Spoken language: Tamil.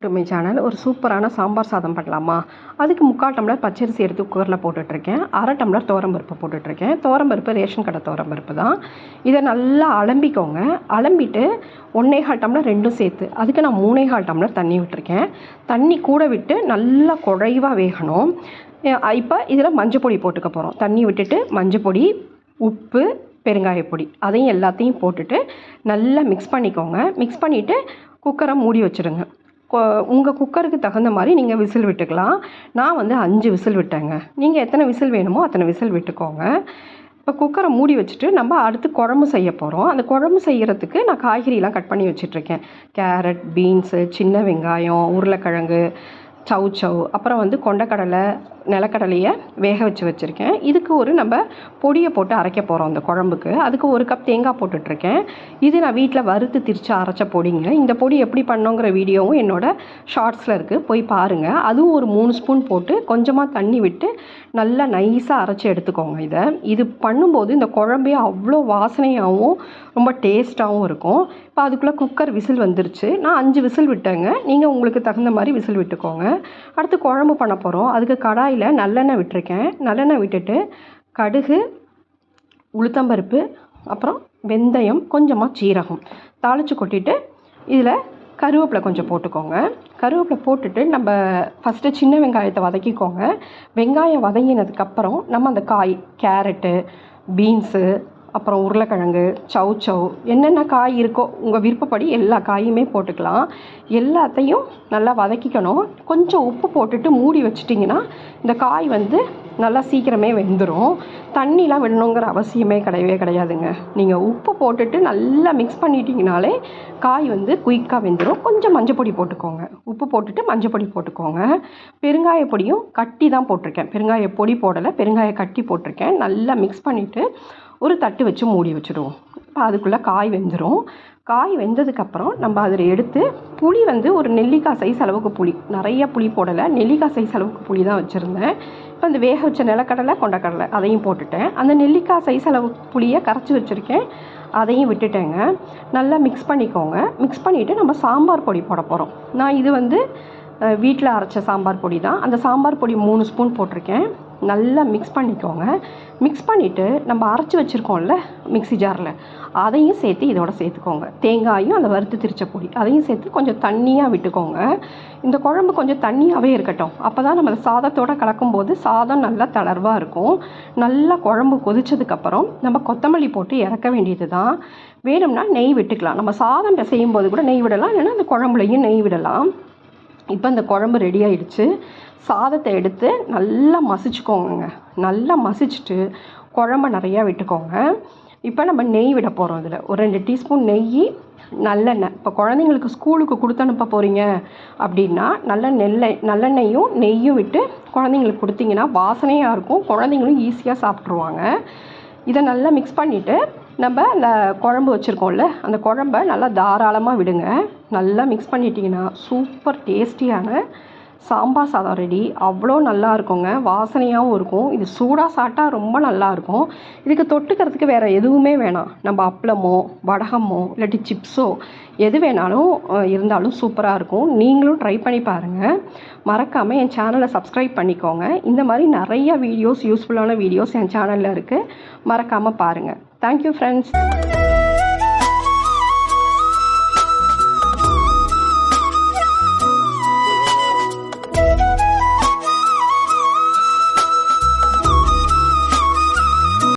To my channel. ஒரு சூப்பரான சாம்பார் சாதம் பண்ணலாமா? அதுக்கு 3/4 டம்ளர் பச்சரிசி எடுத்து குக்கரில் போட்டுட்ருக்கேன். 1/2 டம்ளர் துவரம்பருப்பு போட்டுட்ருக்கேன். துவரம்பருப்பு ரேஷன் கடை துவரம்பருப்பு தான். இதை நல்லா அலம்பிக்கோங்க. அலம்பிட்டு 1/4 டம்ளர் ரெண்டும் சேர்த்து, அதுக்கு நான் 3/4 டம்ளர் தண்ணி விட்டுருக்கேன். தண்ணி கூட விட்டு நல்லா குழைவாக வேகணும். இப்போ இதில் மஞ்சள் பொடி போட்டுக்க போகிறோம். தண்ணி விட்டுட்டு மஞ்சள் பொடி, உப்பு, பெருங்காயப்பொடி அதையும் எல்லாத்தையும் போட்டுட்டு நல்லா மிக்ஸ் பண்ணிக்கோங்க. மிக்ஸ் பண்ணிவிட்டு குக்கரை மூடி வச்சுருங்க. உங்கள் குக்கருக்கு தகுந்த மாதிரி நீங்கள் விசில் விட்டுக்கலாம். நான் 5 விசில் விட்டேங்க. நீங்கள் எத்தனை விசில் வேணுமோ அத்தனை விசில் விட்டுக்கோங்க. இப்போ குக்கரை மூடி வச்சுட்டு நம்ம அடுத்து குழம்பு செய்ய போகிறோம். அந்த குழம்பு செய்கிறதுக்கு நான் காய்கறிலாம் கட் பண்ணி வச்சிட்ருக்கேன். கேரட், பீன்ஸு, சின்ன வெங்காயம், உருளைக்கிழங்கு, சவு, அப்புறம் கொண்டக்கடலை, நிலக்கடலையை வேக வச்சுருக்கேன். இதுக்கு நம்ம பொடியை போட்டு அரைக்க போகிறோம் அந்த குழம்புக்கு. அதுக்கு 1 கப் தேங்காய் போட்டுட்ருக்கேன். இது நான் வீட்டில் வறுத்து திரித்து அரைச்ச பொடிங்க. இந்த பொடி எப்படி பண்ணோங்கிற வீடியோவும் என்னோடய ஷார்ட்ஸில் இருக்குது, போய் பாருங்கள். அதுவும் ஒரு 3 ஸ்பூன் போட்டு கொஞ்சமாக தண்ணி விட்டு நல்லா நைஸாக அரைச்சி எடுத்துக்கோங்க. இது பண்ணும்போது இந்த குழம்பே அவ்வளோ வாசனையாகவும் ரொம்ப டேஸ்ட்டாகவும் இருக்கும். இப்போ அதுக்குள்ளே குக்கர் விசில் வந்துருச்சு. நான் 5 விசில் விட்டேங்க. நீங்கள் உங்களுக்கு தகுந்த மாதிரி விசில் விட்டுக்கோங்க. அடுத்து குழம்பு பண்ண போகிறோம். அதுக்கு கடாயில் நல்லெண்ணெய் விட்டுருக்கேன். நல்லெண்ணெய் விட்டுட்டு கடுகு, உளுத்தம்பருப்பு, அப்புறம் வெந்தயம், கொஞ்சமாக சீரகம் தாளித்து கொட்டிட்டு இதில் கருவேப்பிலை கொஞ்சம் போட்டுக்கோங்க. கருவேப்பிலை போட்டுட்டு நம்ம ஃபஸ்ட்டு சின்ன வெங்காயத்தை வதக்கிக்கோங்க. வெங்காயம் வதங்கினதுக்கப்புறம் நம்ம அந்த காய், கேரட்டு, பீன்ஸு, அப்புறம் உருளைக்கிழங்கு, சவு என்னென்ன காய் இருக்கோ உங்கள் விருப்பப்படி எல்லா காயுமே போட்டுக்கலாம். எல்லாத்தையும் நல்லா வதக்கிக்கணும். கொஞ்சம் உப்பு போட்டுட்டு மூடி வச்சிட்டிங்கன்னா இந்த காய் நல்லா சீக்கிரமே வெந்துடும். தண்ணிலாம் விடணுங்கிற அவசியமே கிடையாதுங்க. நீங்கள் உப்பு போட்டுட்டு நல்லா மிக்ஸ் பண்ணிட்டீங்கனாலே காய் குயிக்காக வெந்துடும். கொஞ்சம் மஞ்சள் பொடி போட்டுக்கோங்க. உப்பு போட்டுட்டு மஞ்சள் பொடி போட்டுக்கோங்க. பெருங்காய பொடியும் கட்டி தான் போட்டிருக்கேன். பெருங்காய பொடி போடலை, பெருங்காய கட்டி போட்டிருக்கேன். நல்லா மிக்ஸ் பண்ணிவிட்டு ஒரு தட்டு வச்சு மூடி வச்சுடுவோம். இப்போ அதுக்குள்ளே காய் வெந்துடும். காய் வெந்ததுக்கப்புறம் நம்ம அதில் எடுத்து புளி ஒரு நெல்லிக்காய் சைஸ் அளவுக்கு புளி, நிறைய புளி போடலை, நெல்லிக்காய் சைஸ் அளவுக்கு புளி தான் வச்சுருந்தேன். இப்போ அந்த வேக வச்ச நிலக்கடலை, கொண்டக்கடலை அதையும் போட்டுட்டேன். அந்த நெல்லிக்காய் சைஸ் அளவுக்கு புளியை கரைச்சி வச்சுருக்கேன், அதையும் விட்டுட்டேங்க. நல்லா மிக்ஸ் பண்ணிக்கோங்க. மிக்ஸ் பண்ணிவிட்டு நம்ம சாம்பார் பொடி போட போகிறோம். நான் இது வீட்டில் அரைச்ச சாம்பார் பொடி தான். அந்த சாம்பார் பொடி 3 ஸ்பூன் போட்டிருக்கேன். நல்லா மிக்ஸ் பண்ணிக்கோங்க. மிக்ஸ் பண்ணிவிட்டு நம்ம அரைச்சி வச்சுருக்கோம்ல மிக்ஸி ஜாரில், அதையும் சேர்த்து இதோட சேர்த்துக்கோங்க. தேங்காயும் அந்த வறுத்து திரிச்ச பொடி அதையும் சேர்த்து கொஞ்சம் தண்ணியாக விட்டுக்கோங்க. இந்த குழம்பு கொஞ்சம் தண்ணியாகவே இருக்கட்டும். அப்போ தான் நம்ம சாதத்தோடு கலக்கும்போது சாதம் நல்லா தளர்வாக இருக்கும். நல்லா குழம்பு கொதிச்சதுக்கப்புறம் நம்ம கொத்தமல்லி போட்டு இறக்க வேண்டியது தான். வேணும்னா நெய் விட்டுக்கலாம். நம்ம சாதம் செய்யும்போது கூட நெய் விடலாம், இல்லைன்னா அந்த குழம்புலையும் நெய் விடலாம். இப்போ இந்த குழம்பு ரெடி ஆகிடுச்சு. சாதத்தை எடுத்து நல்லா மசிச்சுக்கோங்க. நல்லா மசிச்சுட்டு குழம்ப நிறையா விட்டுக்கோங்க. இப்போ நம்ம நெய் விட போகிறோம். இதில் ஒரு 2 டீஸ்பூன் நெய், நல்லெண்ணெய். இப்போ குழந்தைங்களுக்கு ஸ்கூலுக்கு கொடுத்து அனுப்ப போகிறீங்க அப்படின்னா நல்லெண்ணெயும் நெய்யும் விட்டு குழந்தைங்களுக்கு கொடுத்தீங்கன்னா வாசனையாக இருக்கும். குழந்தைங்களும் ஈஸியாக சாப்பிட்ருவாங்க. இதை நல்லா மிக்ஸ் பண்ணிவிட்டு நம்ம அந்த குழம்பு வச்சுருக்கோம்ல அந்த குழம்ப நல்லா தாராளமாக விடுங்க. நல்லா மிக்ஸ் பண்ணிட்டிங்கன்னா சூப்பர் டேஸ்டியான சாம்பார் சாதம் ரெடி. அவ்வளோ நல்லா இருக்குங்க, வாசனையாகவும் இருக்கும். இது சூடாக சாப்பிட்டா ரொம்ப நல்லாயிருக்கும். இதுக்கு தொட்டுக்கிறதுக்கு வேறு எதுவுமே வேணாம். நம்ம அப்பளமோ, வடகமோ, இல்லாட்டி சிப்ஸோ எது வேணாலும் இருந்தாலும் சூப்பராக இருக்கும். நீங்களும் ட்ரை பண்ணி பாருங்கள். மறக்காமல் என் சேனலை சப்ஸ்கிரைப் பண்ணிக்கோங்க. இந்த மாதிரி நிறைய வீடியோஸ், யூஸ்ஃபுல்லான வீடியோஸ் என் சேனலில் இருக்குது. மறக்காமல் பாருங்கள். Thank you friends.